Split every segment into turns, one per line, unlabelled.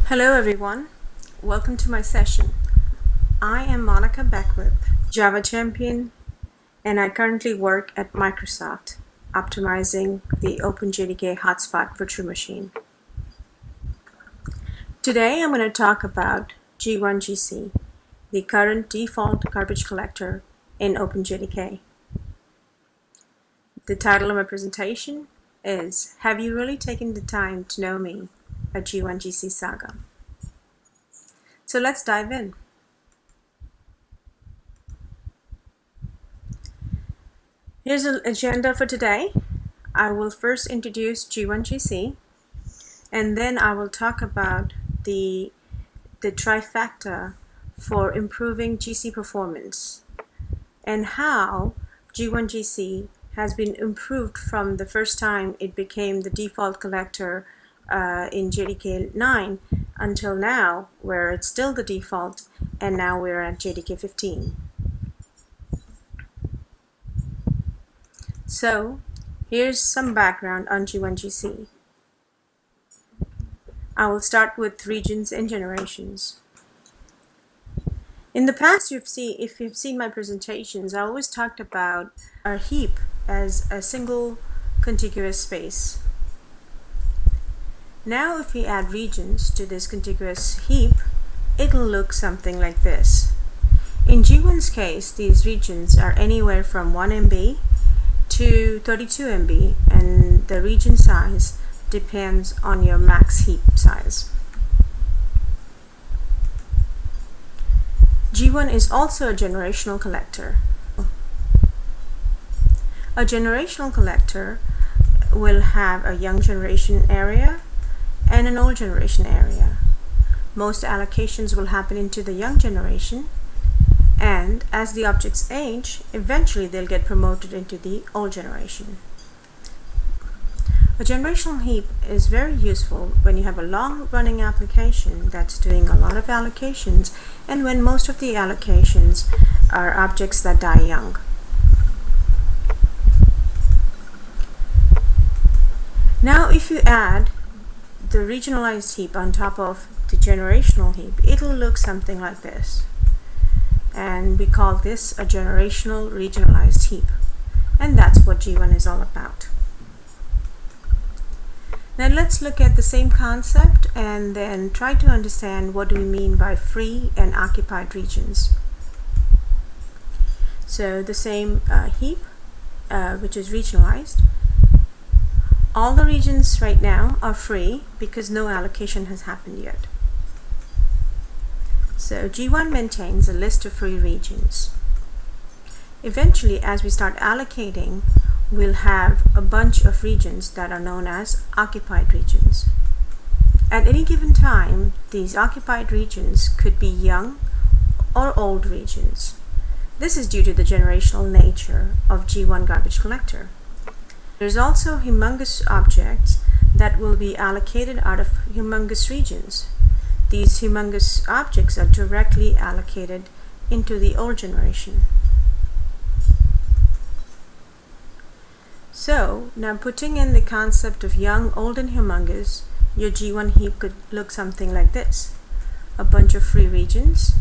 Hello everyone, welcome to my session. I am Monica Beckwith, Java champion, and I currently work at Microsoft, optimizing the OpenJDK hotspot virtual machine. Today I'm going to talk about G1GC, the current default garbage collector in OpenJDK. The title of my presentation is, Have You Really Taken the Time to Know Me? A G1GC Saga. So let's dive in. Here's an agenda for today. I will first introduce G1GC, and then I will talk about the trifecta for improving GC performance and how G1GC has been improved from the first time it became the default collector in JDK 9 until now, where it's still the default, and now we're at JDK 15. So here's some background on G1GC. I will start with regions and generations. In the past, if you've seen my presentations, I always talked about our heap as a single contiguous space. Now if we add regions to this contiguous heap, it'll look something like this. In G1's case, these regions are anywhere from 1 MB to 32 MB, and the region size depends on your max heap size. G1 is also a generational collector. A generational collector will have a young generation area and an old generation area. Most allocations will happen into the young generation, and as the objects age, eventually they'll get promoted into the old generation. A generational heap is very useful when you have a long-running application that's doing a lot of allocations, and when most of the allocations are objects that die young. Now if you add the regionalized heap on top of the generational heap, it'll look something like this. And we call this a generational regionalized heap. And that's what G1 is all about. Now let's look at the same concept and then try to understand what do we mean by free and occupied regions. So the same heap, which is regionalized. All the regions right now are free because no allocation has happened yet. So G1 maintains a list of free regions. Eventually, as we start allocating, we'll have a bunch of regions that are known as occupied regions. At any given time, these occupied regions could be young or old regions. This is due to the generational nature of G1 garbage collector. There's also humongous objects that will be allocated out of humongous regions. These humongous objects are directly allocated into the old generation. So now putting in the concept of young, old, and humongous, your G1 heap could look something like this. A bunch of free regions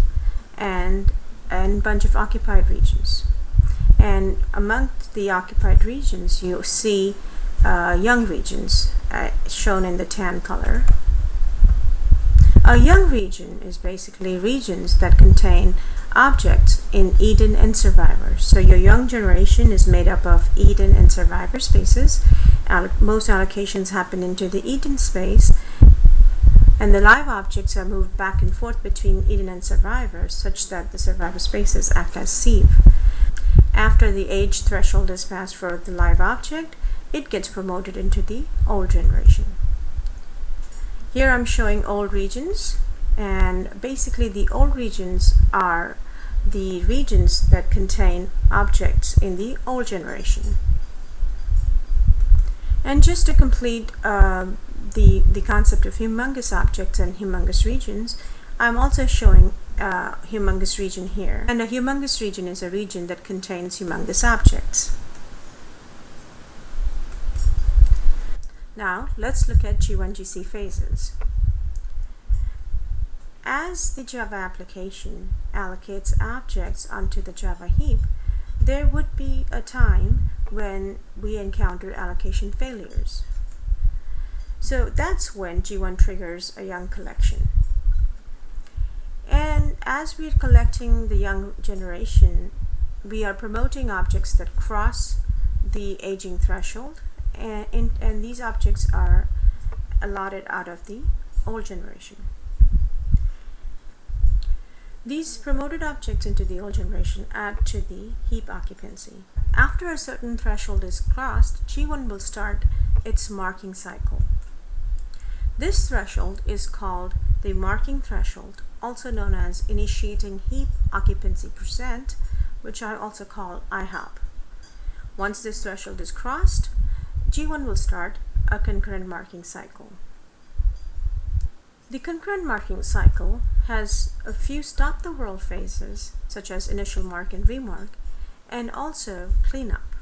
and a bunch of occupied regions. And among the occupied regions, you see young regions shown in the tan color. A young region is basically regions that contain objects in Eden and Survivor. So your young generation is made up of Eden and Survivor spaces. Most allocations happen into the Eden space, and the live objects are moved back and forth between Eden and Survivor such that the Survivor spaces act as sieve. After the age threshold is passed for the live object, it gets promoted into the old generation. Here I'm showing old regions, and basically the old regions are the regions that contain objects in the old generation. And just to complete the concept of humongous objects and humongous regions, I'm also showing a humongous region here. And a humongous region is a region that contains humongous objects. Now let's look at G1GC phases. as the Java application allocates objects onto the Java heap, there would be a time when we encounter allocation failures. So that's when G1 triggers a young collection. And as we're collecting the young generation, we are promoting objects that cross the aging threshold, and these objects are allotted out of the old generation. These promoted objects into the old generation add to the heap occupancy. After a certain threshold is crossed, G1 will start its marking cycle. This threshold is called the marking threshold, also known as initiating heap occupancy percent, which I also call IHOP. Once this threshold is crossed, G1 will start a concurrent marking cycle. The concurrent marking cycle has a few stop the world phases, such as initial mark and remark, and also cleanup.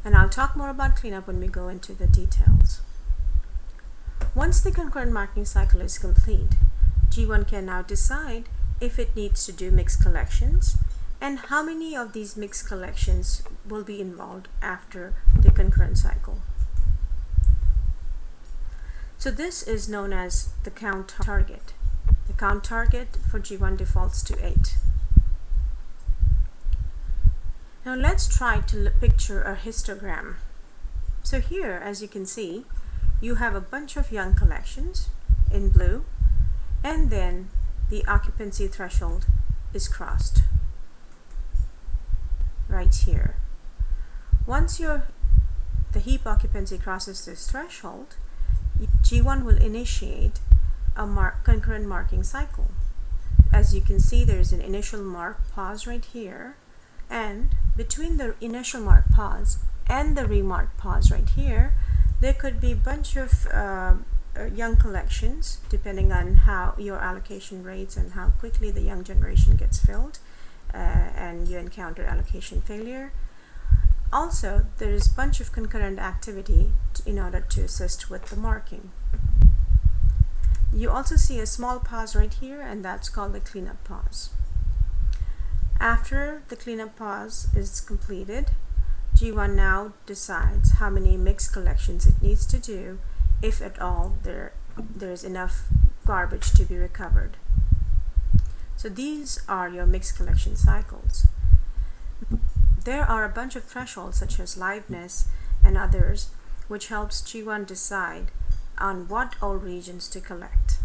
And I'll talk more about cleanup when we go into the details. Once the concurrent marking cycle is complete, G1 can now decide if it needs to do mixed collections and how many of these mixed collections will be involved after the concurrent cycle. So this is known as the count target. The count target for G1 defaults to 8. Now let's try to picture a histogram. So here, as you can see, you have a bunch of young collections in blue, and then the occupancy threshold is crossed right here. Once the heap occupancy crosses this threshold, G1 will initiate a concurrent marking cycle. As you can see, there is an initial mark pause right here, and between the initial mark pause and the remark pause right here, there could be a bunch of young collections depending on how your allocation rates and how quickly the young generation gets filled, and you encounter allocation failure. Also, there is a bunch of concurrent activity in order to assist with the marking. You also see a small pause right here, and that's called the cleanup pause. After the cleanup pause is completed, G1 now decides how many mixed collections it needs to do, if at all there's enough garbage to be recovered. So these are your mixed collection cycles. There are a bunch of thresholds such as liveness and others, which helps G1 decide on what all regions to collect.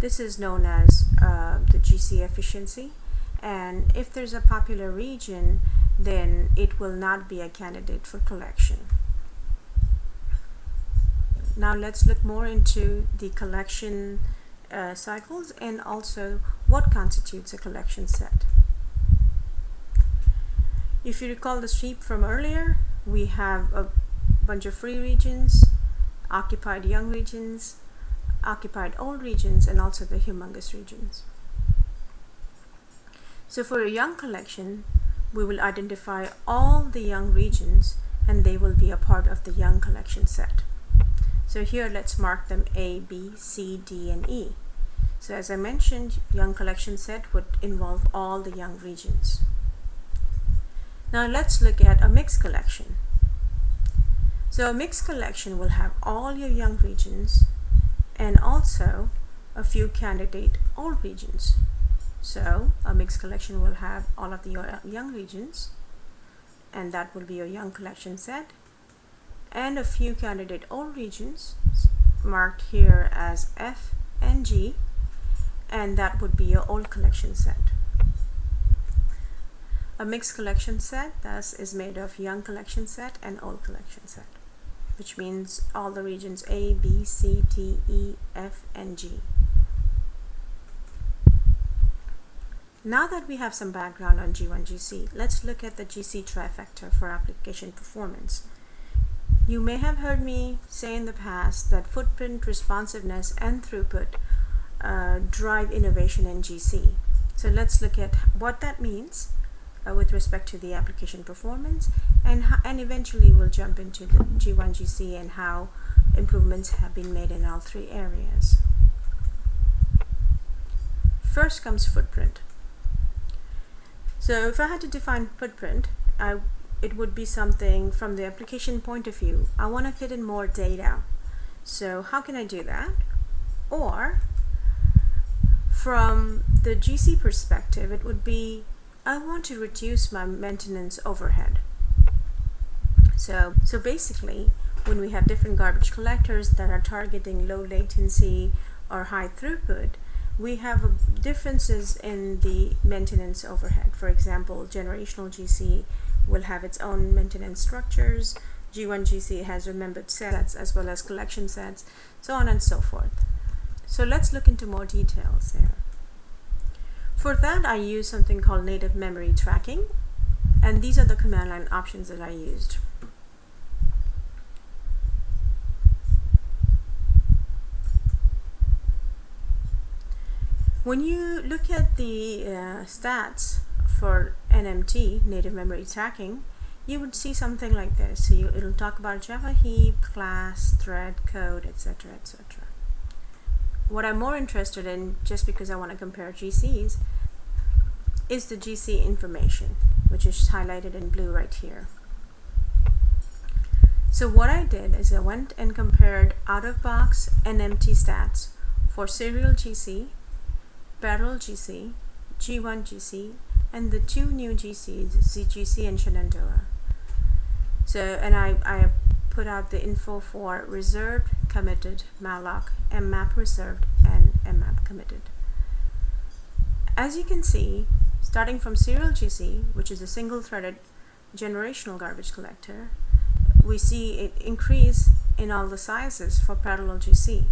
This is known as the GC efficiency, and if there's a popular region, then it will not be a candidate for collection. Now let's look more into the collection cycles and also what constitutes a collection set. If you recall the sweep from earlier, we have a bunch of free regions, occupied young regions, occupied old regions, and also the humongous regions. So for a young collection, we will identify all the young regions, and they will be a part of the young collection set. So here let's mark them A, B, C, D, and E. So as I mentioned, young collection set would involve all the young regions. Now let's look at a mixed collection. So a mixed collection will have all your young regions and also a few candidate old regions. So a mixed collection will have all of your young regions, and that will be your young collection set, and a few candidate old regions marked here as F and G, and that would be your old collection set. A mixed collection set thus is made of young collection set and old collection set, which means all the regions A, B, C, D, E, F, and G. Now that we have some background on G1 GC, let's look at the GC trifecta for application performance. You may have heard me say in the past that footprint, responsiveness, and throughput drive innovation in GC. So let's look at what that means with respect to the application performance, and eventually we'll jump into the G1 GC and how improvements have been made in all three areas. First comes footprint. So if I had to define footprint, it would be something from the application point of view. I want to fit in more data. So how can I do that? Or from the GC perspective, it would be, I want to reduce my maintenance overhead. So basically, when we have different garbage collectors that are targeting low latency or high throughput, we have differences in the maintenance overhead. For example, generational GC will have its own maintenance structures. G1 GC has remembered sets as well as collection sets, so on and so forth. So let's look into more details there. For that, I use something called native memory tracking, and these are the command line options that I used. When you look at the stats for NMT, native memory tracking, you would see something like this. So it'll talk about Java heap, class, thread, code, etc., etc. What I'm more interested in, just because I want to compare GCs, is the GC information, which is highlighted in blue right here. So what I did is I went and compared out-of-box NMT stats for serial GC, parallel GC, G1 GC, and the two new GCs, GC and Shenandoah. So, and I put out the info for reserved, committed, malloc, mmap reserved, and mmap committed. As you can see, starting from serial GC, which is a single-threaded generational garbage collector, we see an increase in all the sizes for parallel GC.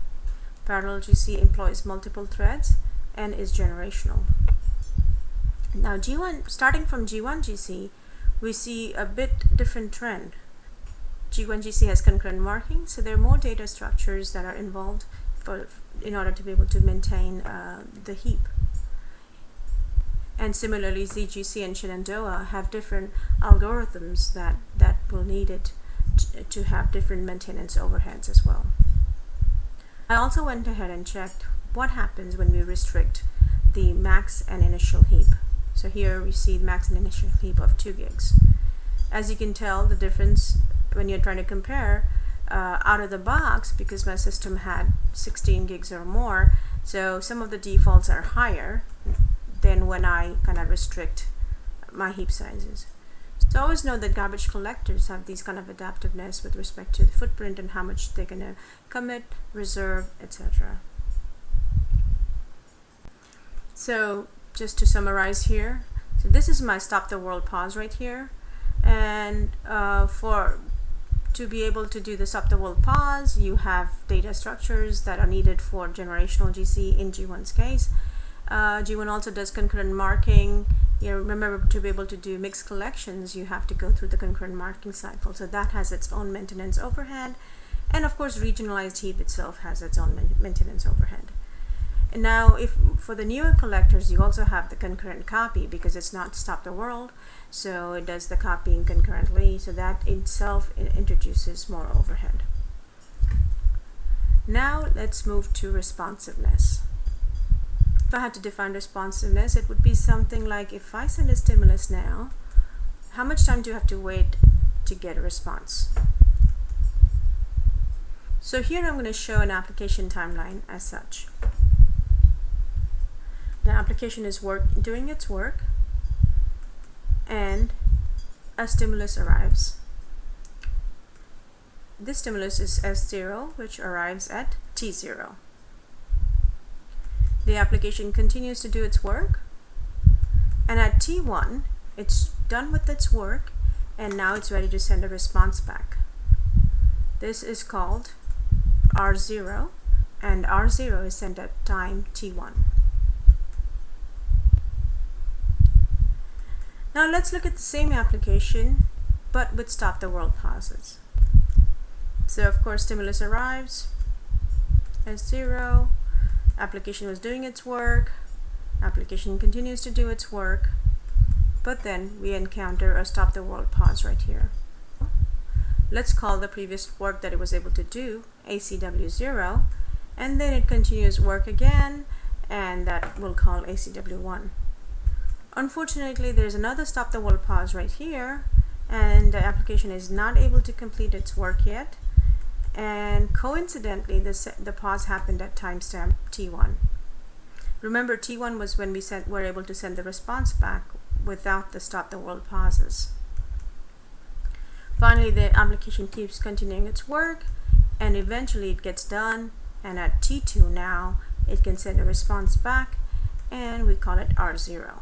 Parallel GC employs multiple threads and is generational. Now starting from G1 GC, we see a bit different trend. G1 GC has concurrent marking, so there are more data structures that are involved in order to be able to maintain the heap. And similarly, ZGC and Shenandoah have different algorithms that will need it to have different maintenance overheads as well. I also went ahead and checked what happens when we restrict the max and initial heap. So here we see max and initial heap of 2 gigs. As you can tell, the difference when you're trying to compare out of the box, because my system had 16 gigs or more, so some of the defaults are higher than when I kind of restrict my heap sizes. So always know that garbage collectors have these kind of adaptiveness with respect to the footprint and how much they're going to commit, reserve, etc. So just to summarize here, so this is my stop the world pause right here, and to be able to do the stop the world pause, you have data structures that are needed for generational GC in G1's case. G1 also does concurrent marking. Remember, to be able to do mixed collections, you have to go through the concurrent marking cycle, so that has its own maintenance overhead. And of course, regionalized heap itself has its own maintenance overhead. And now, if for the newer collectors, you also have the concurrent copy, because it's not stop the world, so it does the copying concurrently, so that itself introduces more overhead. Now let's move to responsiveness. If I had to define responsiveness, it would be something like, if I send a stimulus now, how much time do you have to wait to get a response? So here I'm going to show an application timeline as such. The application is doing its work, and a stimulus arrives. This stimulus is S0, which arrives at T0. The application continues to do its work, and at T1, it's done with its work, and now it's ready to send a response back. This is called R0, and R0 is sent at time T1. Now let's look at the same application, but with stop the world pauses. So of course, stimulus arrives, S0, application was doing its work, application continues to do its work, but then we encounter a stop the world pause right here. Let's call the previous work that it was able to do ACW0, and then it continues work again, and that we'll call ACW1. Unfortunately, there's another stop the world pause right here, and the application is not able to complete its work yet, and coincidentally the pause happened at timestamp T1. Remember, T1 was when we were able to send the response back without the stop the world pauses. Finally, the application keeps continuing its work, and eventually it gets done, and at T2 now it can send a response back, and we call it R0.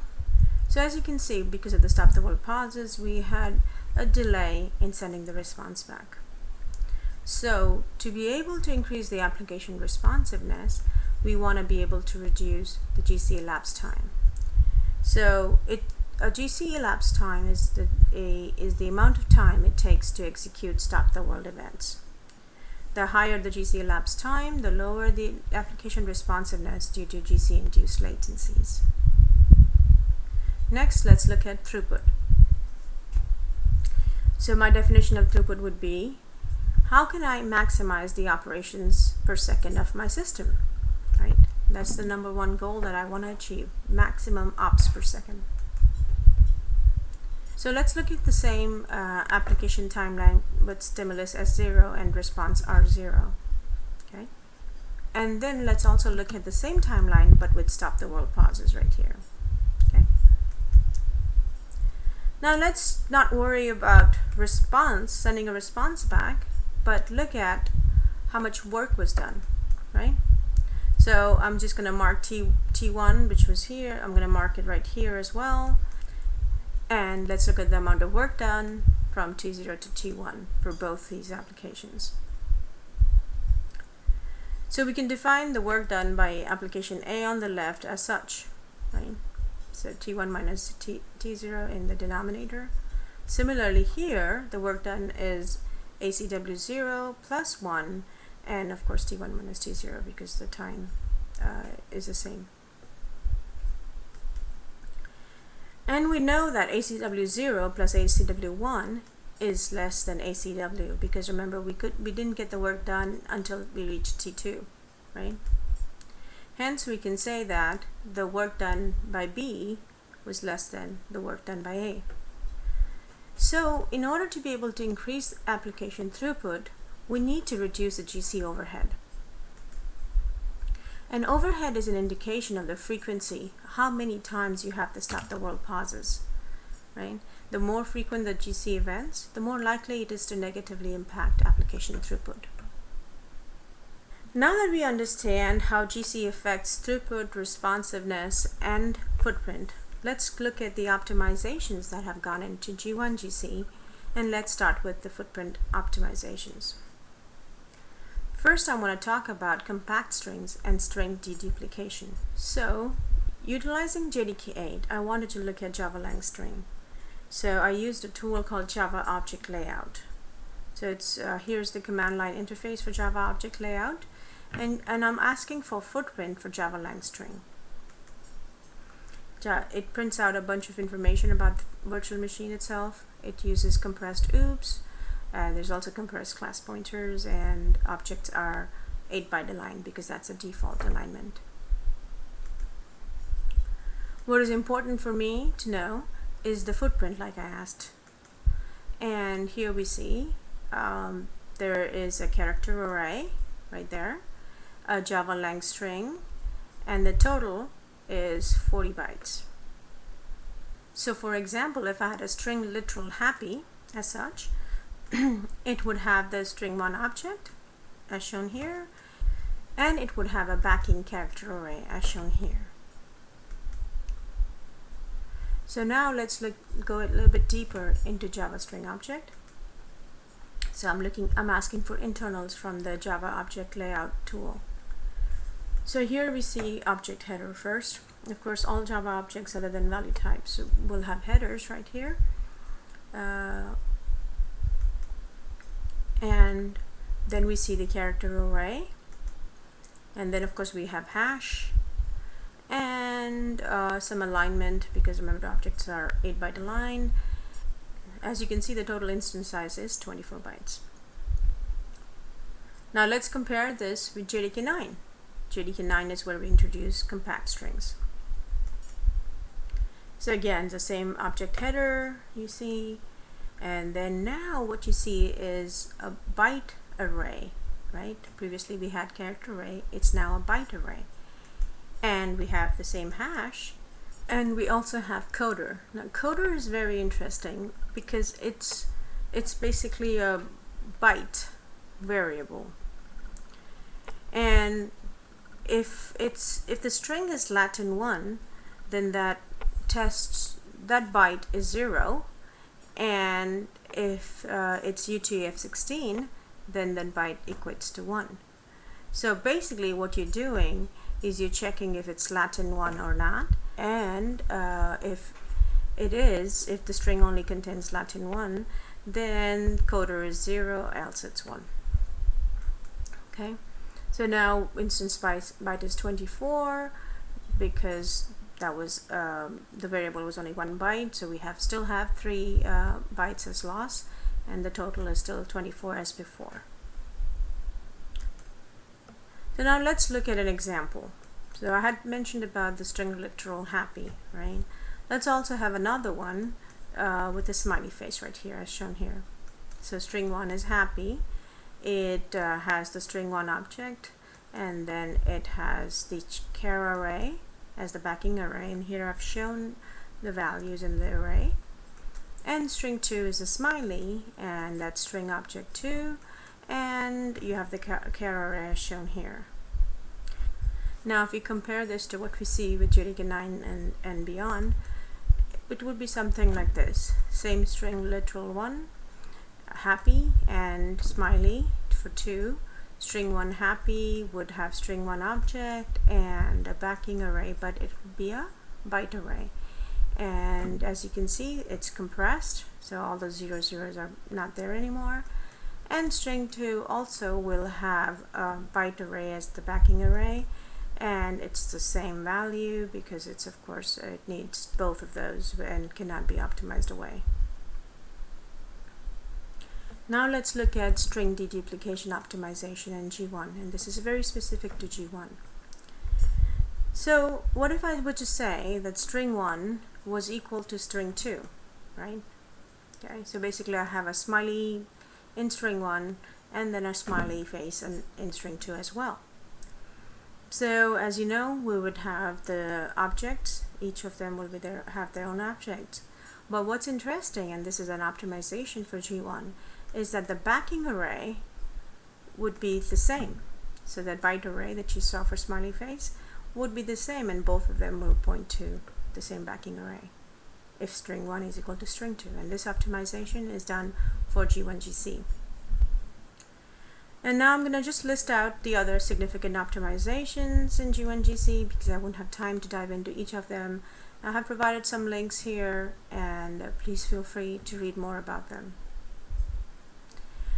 So as you can see, because of the stop the world pauses, we had a delay in sending the response back. So to be able to increase the application responsiveness, we want to be able to reduce the GC elapsed time. So a GC elapsed time is the amount of time it takes to execute stop the world events. The higher the GC elapsed time, the lower the application responsiveness due to GC induced latencies. Next, let's look at throughput. So my definition of throughput would be, how can I maximize the operations per second of my system, right? That's the number one goal that I want to achieve, maximum ops per second. So let's look at the same application timeline with stimulus S0 and response R0, okay? And then let's also look at the same timeline but with stop the world pauses right here, okay? Now let's not worry about sending a response back, but look at how much work was done, right? So I'm just going to mark T1, which was here. I'm going to mark it right here as well. And let's look at the amount of work done from T0 to T1 for both these applications. So we can define the work done by application A on the left as such, right? So T1 minus T0 in the denominator. Similarly here, the work done is ACW0 plus 1, and of course T1 minus T0 because the time is the same. And we know that ACW0 plus ACW1 is less than ACW because remember we didn't get the work done until we reached T2, right? Hence we can say that the work done by B was less than the work done by A. So in order to be able to increase application throughput, we need to reduce the GC overhead. And overhead is an indication of the frequency, how many times you have to stop the world pauses, right? The more frequent the GC events, the more likely it is to negatively impact application throughput. Now that we understand how GC affects throughput, responsiveness, and footprint, let's look at the optimizations that have gone into G1 GC, and let's start with the footprint optimizations. First, I want to talk about compact strings and string deduplication. So, utilizing JDK8, I wanted to look at Java lang string. So I used a tool called Java Object Layout. So it's here's the command line interface for Java Object Layout, and I'm asking for footprint for Java lang string. It prints out a bunch of information about the virtual machine itself. It uses compressed oops. There's also compressed class pointers, and objects are 8-byte aligned because that's a default alignment. What is important for me to know is the footprint, like I asked. And here we see there is a character array right there, a Java lang string, and the total is 40 bytes. So for example, if I had a string literal happy as such, it would have the string1 object as shown here, and it would have a backing character array as shown here. So now let's go a little bit deeper into Java string object. So I'm asking for internals from the Java Object Layout tool. So here we see object header first. Of course, all Java objects other than value types will have headers right here. And then we see the character array, and then of course we have hash and some alignment because remember the objects are 8-byte aligned. As you can see, the total instance size is 24 bytes. Now let's compare this with JDK9. JDK9 is where we introduce compact strings. So again, the same object header you see, and then now what you see is a byte array, right? Previously we had character array, it's now a byte array. And we have the same hash, and we also have coder. Now coder is very interesting because it's basically a byte variable. And if the string is Latin 1, then that byte is 0, and if it's UTF-16, then that byte equates to 1. So basically what you're doing is you're checking if it's Latin 1 or not, and if the string only contains Latin 1, then coder is 0, else it's 1. Okay, so now instance byte is 24 because that was the variable was only 1 byte, so we still have 3 bytes as loss, and the total is still 24 as before. So now let's look at an example. So I had mentioned about the string literal happy, right? Let's also have another one with a smiley face right here, as shown here. So string 1 is happy. It has the string 1 object, and then it has the char array as the backing array, and here I've shown the values in the array. And string 2 is a smiley, and that's string object 2, and you have the char array as shown here. Now if you compare this to what we see with JDK9 and beyond, it would be something like this. Same string literal 1, happy, and smiley for 2. String 1 happy would have string 1 object and a backing array, but it would be a byte array. And as you can see, it's compressed, so all the 0 zeros are not there anymore. And string 2 also will have a byte array as the backing array, and it's the same value because it's, of course, it needs both of those and cannot be optimized away. Now let's look at string deduplication optimization in G1, and this is very specific to G1. So what if I were to say that string 1 was equal to string 2, right? Okay, so basically I have a smiley in string 1 and then a smiley face in string 2 as well. So as you know, we would have the objects, each of them will be have their own objects. But what's interesting, and this is an optimization for G1, is that the backing array would be the same. So that byte array that you saw for smiley face would be the same, and both of them will point to the same backing array if string 1 is equal to string 2. And this optimization is done for G1 GC. And now I'm going to just list out the other significant optimizations in G1 GC because I won't have time to dive into each of them. I have provided some links here, and please feel free to read more about them.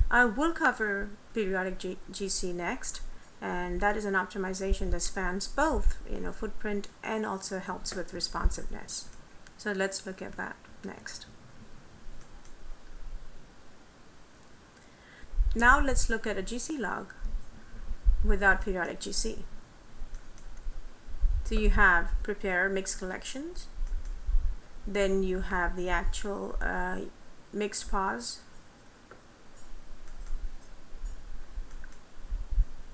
I will cover periodic GC next, and that is an optimization that spans both, footprint and also helps with responsiveness. So let's look at that next. Now let's look at a GC log without periodic GC. So you have prepare mixed collections, then you have the actual mixed pause,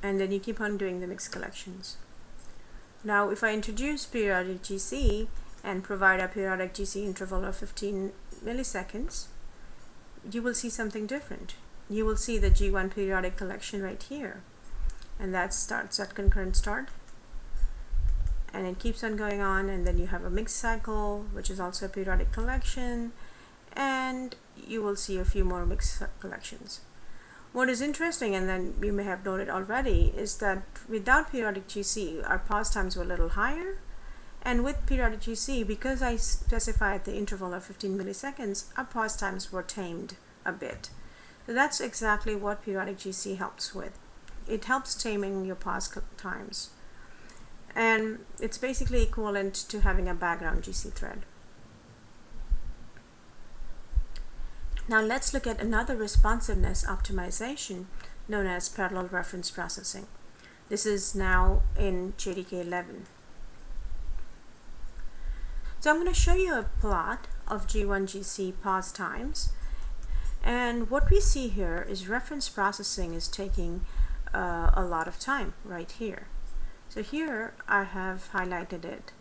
and then you keep on doing the mixed collections. Now if I introduce periodic GC and provide a periodic GC interval of 15 milliseconds, you will see something different. You will see the G1 periodic collection right here, and that starts at concurrent start, and it keeps on going on, and then you have a mixed cycle, which is also a periodic collection, and you will see a few more mixed collections. What is interesting, and then you may have noted already, is that without periodic GC, our pause times were a little higher, and with periodic GC, because I specified the interval of 15 milliseconds, our pause times were tamed a bit. So that's exactly what periodic GC helps with. It helps taming your pause times. And it's basically equivalent to having a background GC thread. Now let's look at another responsiveness optimization known as parallel reference processing. This is now in JDK 11. So I'm going to show you a plot of G1 GC pause times, and what we see here is reference processing is taking a lot of time right here. So here I have highlighted it.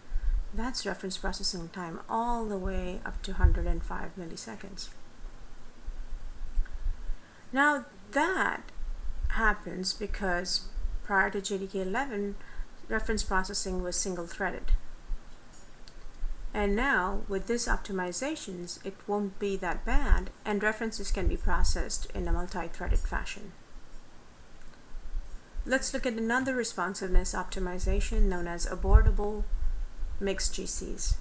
That's reference processing time all the way up to 105 milliseconds. Now that happens because prior to JDK 11, reference processing was single-threaded. And now with this optimizations, it won't be that bad, and references can be processed in a multi-threaded fashion. Let's look at another responsiveness optimization known as abortable mixed GCs.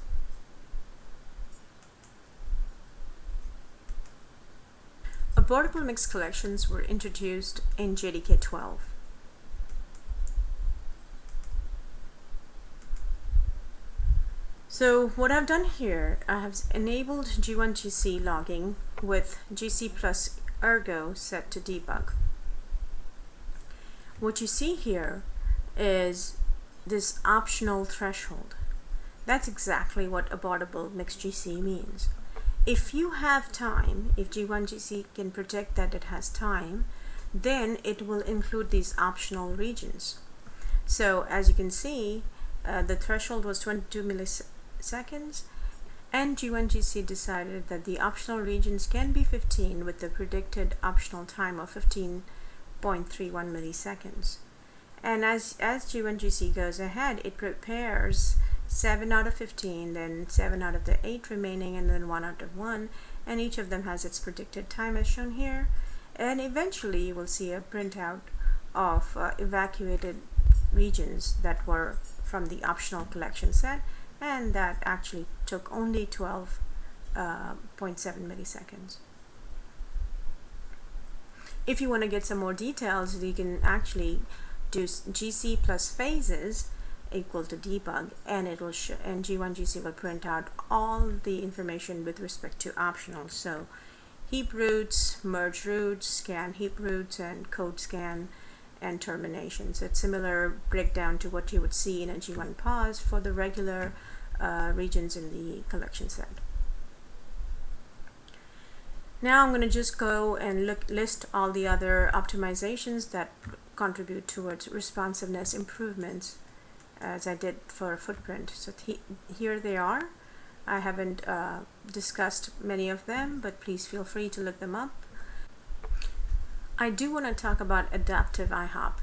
Abortable mixed collections were introduced in JDK 12. So what I've done here, I have enabled G1 GC logging with GC plus Ergo set to debug. What you see here is this optional threshold. That's exactly what abortable mixed GC means. If you have time, if G1 GC can predict that it has time, then it will include these optional regions. So as you can see, the threshold was 22 milliseconds, and G1 GC decided that the optional regions can be 15 with the predicted optional time of 15.31 milliseconds. And as G1 GC goes ahead, it prepares 7 out of 15, then 7 out of the 8 remaining, and then 1 out of 1, and each of them has its predicted time as shown here. And eventually you will see a printout of evacuated regions that were from the optional collection set, and that actually took only 12.7 milliseconds. If you want to get some more details, you can actually do GC plus phases equal to debug, and it will show, and G1 GC will print out all the information with respect to optionals. So heap roots, merge roots, scan heap roots, and code scan and terminations. It's similar breakdown to what you would see in a G1 pause for the regular regions in the collection set. Now I'm going to just go and list all the other optimizations that contribute towards responsiveness improvements, as I did for a footprint. So here they are. I haven't discussed many of them, but please feel free to look them up. I do want to talk about adaptive IHOP,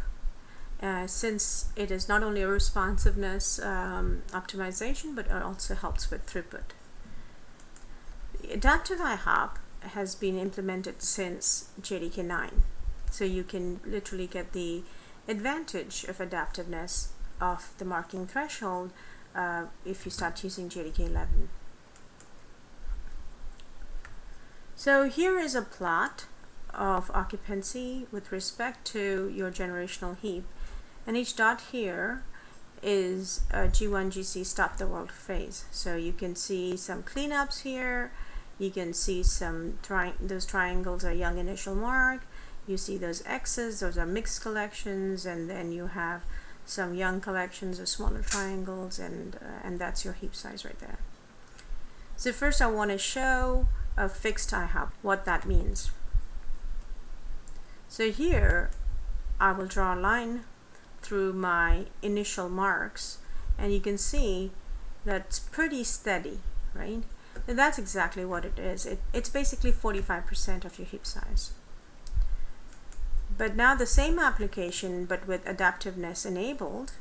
since it is not only a responsiveness optimization, but it also helps with throughput. The adaptive IHOP has been implemented since JDK 9, so you can literally get the advantage of adaptiveness of the marking threshold if you start using JDK 11. So here is a plot of occupancy with respect to your generational heap, and each dot here is a G1 GC stop the world phase. So you can see some cleanups here. You can see some those triangles are young initial mark. You see those X's, those are mixed collections, and then you have some young collections of smaller triangles, and that's your heap size right there. So first I want to show a fixed IHOP, what that means. So here I will draw a line through my initial marks, and you can see that's pretty steady, right? And that's exactly what it is. It's basically 45% of your heap size. But now the same application, but with adaptiveness enabled,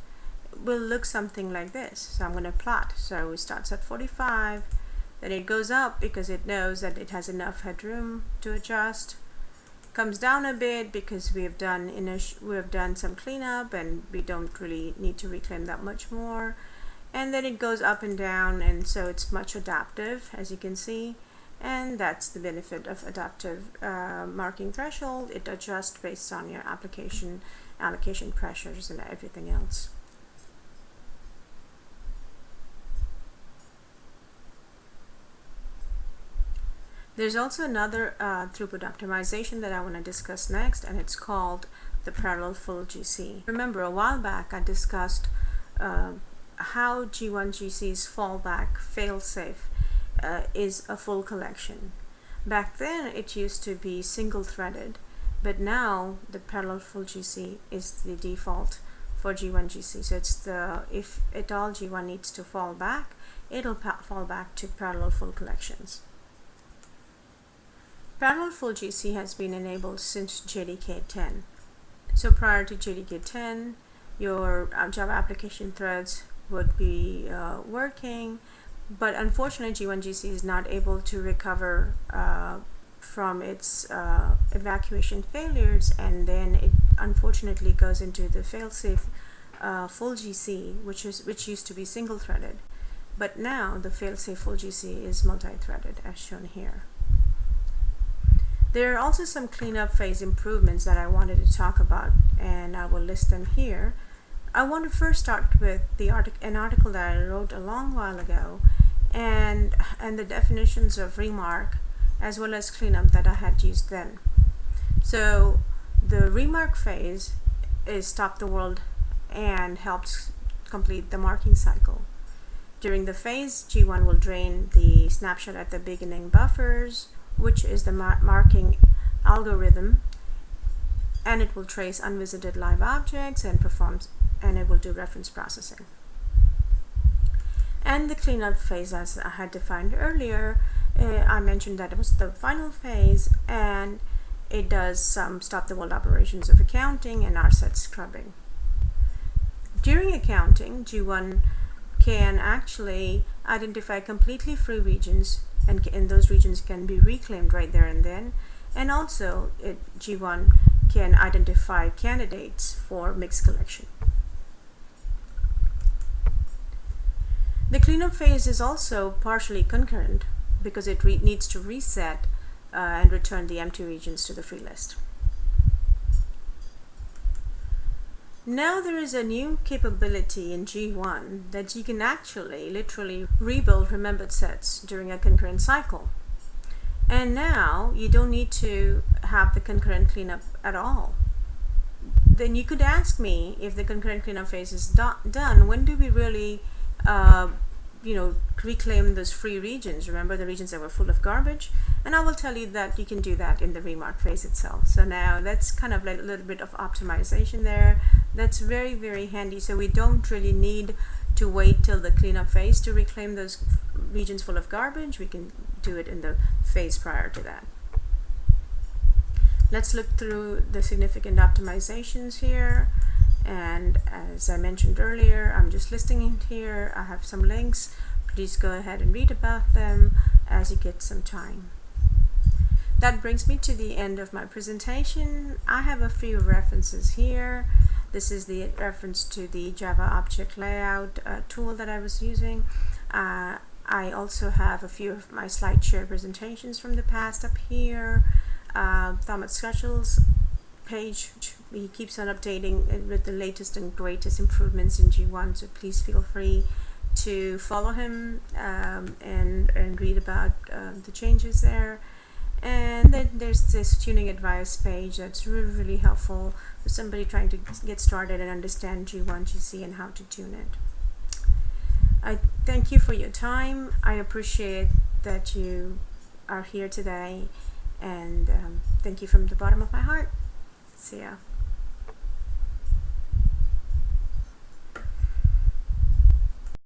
will look something like this. So I'm going to plot. So it starts at 45, then it goes up because it knows that it has enough headroom to adjust. Comes down a bit because we have done some cleanup and we don't really need to reclaim that much more. And then it goes up and down, and so it's much adaptive, as you can see. And that's the benefit of adaptive marking threshold. It adjusts based on your allocation pressures and everything else. There's also another throughput optimization that I want to discuss next, and it's called the parallel full GC. Remember, a while back I discussed how G1 GC's fallback failsafe is a full collection. Back then it used to be single threaded, but now the parallel full GC is the default for G1 GC. So it's if at all G1 needs to fall back, it'll fall back to parallel full collections. Parallel full GC has been enabled since JDK 10. So prior to JDK 10, your Java application threads would be working, but unfortunately G1 GC is not able to recover from its evacuation failures, and then it unfortunately goes into the failsafe full GC, which used to be single threaded, but now the failsafe full GC is multi-threaded as shown here. There are also some cleanup phase improvements that I wanted to talk about, and I will list them here. I want to first start with an article that I wrote a long while ago, and the definitions of remark as well as cleanup that I had used then. So the remark phase is stop the world and helps complete the marking cycle. During the phase, G1 will drain the snapshot at the beginning buffers, which is the marking algorithm, and it will trace unvisited live objects and it will do reference processing. And the cleanup phase, as I had defined earlier, I mentioned that it was the final phase, and it does some stop the world operations of accounting and RSET scrubbing. During accounting, G1 can actually identify completely free regions, and those regions can be reclaimed right there and then. And also G1 can identify candidates for mixed collection. The cleanup phase is also partially concurrent because it needs to reset and return the empty regions to the free list. Now there is a new capability in G1 that you can actually literally rebuild remembered sets during a concurrent cycle. And now you don't need to have the concurrent cleanup at all. Then you could ask me, if the concurrent cleanup phase is done, when do we really reclaim those free regions? Remember the regions that were full of garbage? And I will tell you that you can do that in the remark phase itself. So now that's kind of like a little bit of optimization there. That's very, very handy. So we don't really need to wait till the cleanup phase to reclaim those regions full of garbage. We can do it in the phase prior to that. Let's look through the significant optimizations here. And as I mentioned earlier, I'm just listing it here. I have some links. Please go ahead and read about them as you get some time. That brings me to the end of my presentation. I have a few references here. This is the reference to the Java Object Layout tool that I was using. I also have a few of my SlideShare presentations from the past up here. Thomas Scutchell's page, he keeps on updating with the latest and greatest improvements in G1, so please feel free to follow him and read about the changes there. And then there's this tuning advice page that's really, really helpful for somebody trying to get started and understand G1 GC and how to tune it. I thank you for your time. I appreciate that you are here today, and thank you from the bottom of my heart. See ya.